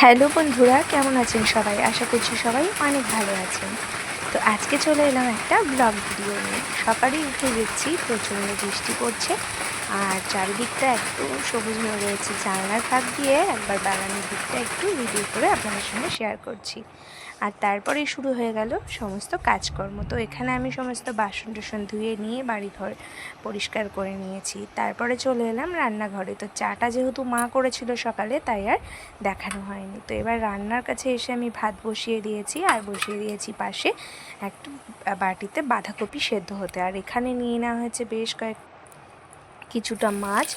Hello বন্ধুরা, কেমন আছেন সবাই? আশা করছি সবাই অনেক ভালো আছেন। তো আজকে চলে এলাম একটা ব্লগ ভিডিও নিয়ে। সকালেই উঠে দেখছি প্রচণ্ড বৃষ্টি পড়ছে আর চারিদিকটা একদম সবুজ হয়ে রয়েছে। জানলার ফাঁক দিয়ে একবার বাগানের দিকটা একটু ভিডিও করে আপনাদের সঙ্গে শেয়ার করছি। আর তারপরেই শুরু হয়ে গেল সমস্ত কাজকর্ম। তো এখানে আমি সমস্ত বাসন টাসন ধুয়ে নিয়ে বাড়িঘর পরিষ্কার করে নিয়েছি। তারপরে চলে এলাম রান্নাঘরে। তো চাটা যেহেতু মা করেছিল সকালে, তাই আর দেখানো হয়নি। তো এবার রান্নার কাছে এসে আমি ভাত বসিয়ে দিয়েছি আর বসিয়ে দিয়েছি পাশে একটু বাটিতে বাঁধাকপি সেদ্ধ হতে। আর এখানে নিয়ে নেওয়া হয়েছে বেশ কিছুটা মাছ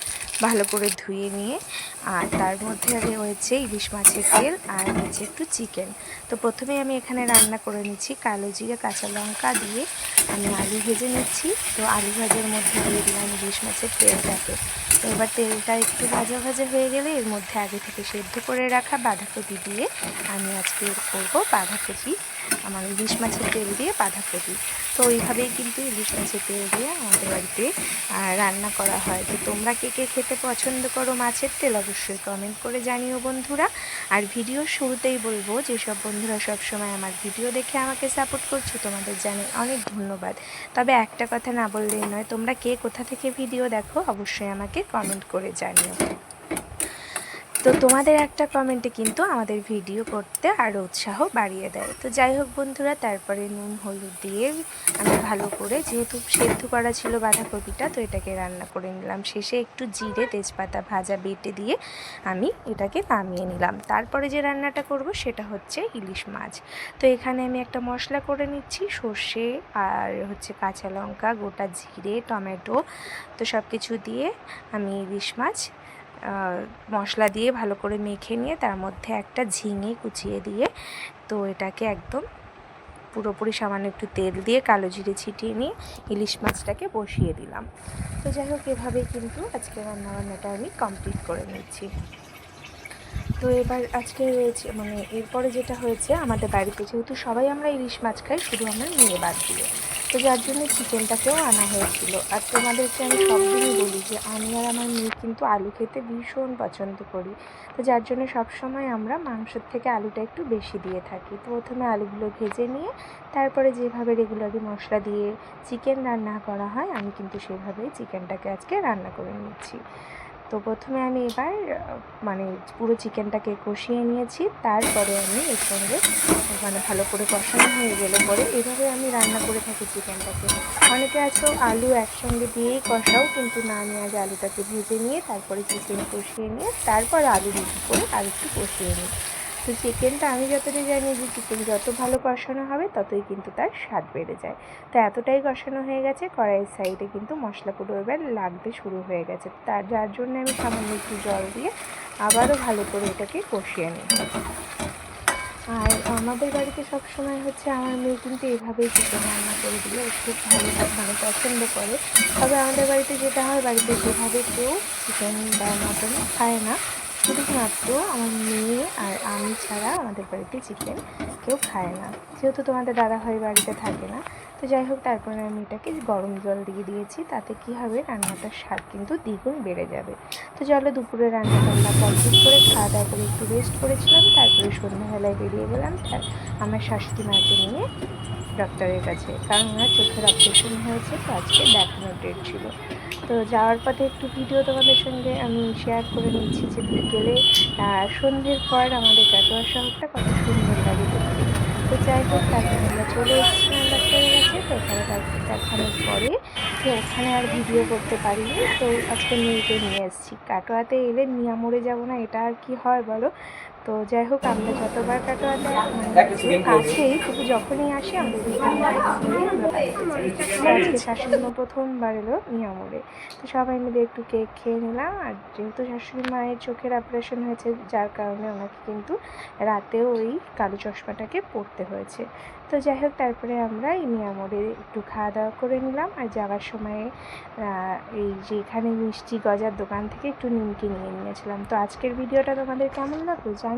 ভালো করে ধুয়ে নিয়ে, আর তার মধ্যে রয়েছে ইলিশ মাছের তেল আর রয়েছে একটু চিকেন। তো প্রথমে আমি এখানে রান্না করে নিচ্ছি কালো জিরে কাঁচা লঙ্কা দিয়ে আমি আলু ভেজে নিচ্ছি। তো আলু ভাজার মধ্যে দিয়ে দিলাম ইলিশ মাছের তেলটাকে। তো এবার তেলটা একটু ভাজা ভাজা হয়ে গেলে এর মধ্যে আগে থেকে সেদ্ধ করে রাখা বাঁধাকপি দিয়ে আমি আজকে করব বাঁধাকপি, আমার ইলিশ মাছের তেল দিয়ে বাঁধাকপি। তো ওইভাবেই কিন্তু ইলিশ মাছের তেল দিয়ে আমাদের বাড়িতে রান্না করা হয়। তো তোমরা কে কে খেতে পছন্দ করো মাছের তেল, অবশ্যই কমেন্ট করে জানিও বন্ধুরা। আর ভিডিওর শুরুতেই বলবো, যেসব বন্ধুরা সবসময় আমার ভিডিও দেখে আমাকে সাপোর্ট করছো, তোমাদের জানাই অনেক ধন্যবাদ। তবে একটা কথা না বললেই নয়, তোমরা কে কোথা থেকে ভিডিও দেখো অবশ্যই আমাকে কমেন্ট করে জানিও। তো তোমাদের একটা কমেন্টে কিন্তু আমাদের ভিডিও করতে আরও উৎসাহ বাড়িয়ে দেয়। তো যাই হোক বন্ধুরা, তারপরে নুন হলুদ দিয়ে আমি ভালো করে, যেহেতু সেদ্ধ করা ছিল বাঁধাকপিটা, তো এটাকে রান্না করে নিলাম। শেষে একটু জিরে তেজপাতা ভাজা বেটে দিয়ে আমি এটাকে নামিয়ে নিলাম। তারপরে যে রান্নাটা করব সেটা হচ্ছে ইলিশ মাছ। তো এখানে আমি একটা মশলা করে নিচ্ছি, সর্ষে আর হচ্ছে কাঁচা লঙ্কা, গোটা জিরে, টমেটো, তো সব কিছু দিয়ে আমি ইলিশ মাছ মশলা দিয়ে ভালো করে মেখে নিয়ে তার মধ্যে একটা ঝিঙে কুচিয়ে দিয়ে, তো এটাকে একদম পুরোপুরি সামান্য একটু তেল দিয়ে কালো জিরে ছিটিয়ে নিয়ে ইলিশ মাছটাকে বসিয়ে দিলাম। তো যাই হোক, এভাবেই কিন্তু আজকে রান্নাবান্নাটা আমি কমপ্লিট করে নিচ্ছি। তো এবার আজকে রয়েছে এরপরে যেটা হয়েছে, আমাদের বাড়িতে যেহেতু সবাই আমরা ইলিশ মাছ খাই, শুধু আমার মেয়ে বাদ দিয়ে, তো যার জন্য চিকেনটাকেও আনা হয়েছিল। আর তোমাদেরকে আমি সবদিনই বলি যে আমি আর আমার মেয়ে কিন্তু আলু খেতে ভীষণ পছন্দ করি। তো যার জন্য সবসময় আমরা মাংসের থেকে আলুটা একটু বেশি দিয়ে থাকি। তো প্রথমে আলুগুলো ভেজে নিয়ে তারপরে যেভাবে রেগুলারলি মশলা দিয়ে চিকেন রান্না করা হয়, আমি কিন্তু সেভাবেই চিকেনটাকে আজকে রান্না করে নিচ্ছি। তো প্রথমে আমি এবার পুরো চিকেনটাকে কষিয়ে নিয়েছি। তারপরে আমি এর সঙ্গে ভালো করে কষানো হয়ে গেলে পরে এভাবে আমি রান্না করে থাকি চিকেনটাকে। অনেকে আছো আলু একসঙ্গে দিয়েই কষাও, কিন্তু না, আমি আগে আলুটাকে ভেজে নিয়ে তারপরে চিকেন কষিয়ে নিয়ে তারপর আলু দিতে করে আর একটু কষিয়ে নিই। তো চিকেনটা আমি যতটাই জানি যে চিকেন যত ভালো কষানো হবে ততই কিন্তু তার স্বাদ বেড়ে যায়। তো এতটাই কষানো হয়ে গেছে, কড়াইয়ের সাইডে কিন্তু মশলাগুলো এবার লাগতে শুরু হয়ে গেছে। যার জন্য আমি সামান্য একটু জল দিয়ে আবারও ভালো করে এটাকে কষিয়ে নিই। আর আমাদের বাড়িতে সবসময় হচ্ছে আমার মেয়ে কিন্তু এভাবেই চিকেন রান্না করে দিলে ও খুব ভালো পছন্দ করে। তবে আমাদের বাড়িতে যেটা হয়, বাড়িতে সেভাবে কেউ চিকেন বা মটন খায় না। শুধুমাত্র আমার মেয়ে আর আমি ছাড়া আমাদের বাড়িতে চিকেন কেউ খায় না, যেহেতু তোমাদের দাদাভাই বাড়িতে থাকে না। তো যাই হোক, তারপরে আমি এটাকে গরম জল দিয়ে দিয়েছি। তাতে কি হবে, রান্নাটার স্বাদ কিন্তু দ্বিগুণ বেড়ে যাবে। তো চলো, দুপুরে রান্না টান্না কমপ্লিট করে খাওয়া দাওয়া করে একটু রেস্ট করেছিলাম। তারপরে সন্ধ্যাবেলায় বেরিয়ে গেলাম আমার শাশুড়ি মাকে নিয়ে ডক্টরের কাছে, কারণ ওনার চোখের অপারেশন হয়েছে। তো আজকে দেখানোর ডেট ছিল। তো যাওয়ার পথে একটু ভিডিও তোমাদের সঙ্গে আমি শেয়ার করে নিচ্ছি যে বিকেলে সন্ধ্যের পর আমাদের কাটোয়া শহরটা কত সুন্দর লাগে দেখতে। তো যাই হোক, তারপরে আমরা চলে এসেছিলাম ডাক্তারের কাছে। তো ওখানে ডাক্তার দেখানোর পরে তো ওখানে আর ভিডিও করতে পারিনি। তো আজকে মেয়েকে নিয়ে এসেছি। কাটোয়াতে এলে মিয়া মরে যাবো না, এটা আর কি হয় বলো। তো যাই হোক, আমরা যতবার কাটোয়াতে কাছেই, তবু যখনই আসি আমাদের আমরা বাড়িতে যাই। তো আজকে শাশুড়ি মা প্রথমবার এলো মিয়ামোড়ে। তো সবাই মিলে একটু কেক খেয়ে নিলাম। আর যেহেতু শাশুড়ি মায়ের চোখের অপারেশন হয়েছে, যার কারণে ওনাকে কিন্তু রাতেও ওই কালো চশমাটাকে পরতে হয়েছে। তো যাই হোক, তারপরে আমরা এই মিয়ামোড়ে একটু খাওয়া দাওয়া করে নিলাম। আর যাওয়ার সময়ে এই যে এখানে মিষ্টি গজার দোকান থেকে একটু নিমকি নিয়ে নিয়েছিলাম। তো আজকের ভিডিওটা তোমাদের কেমন লাগলো জানিও।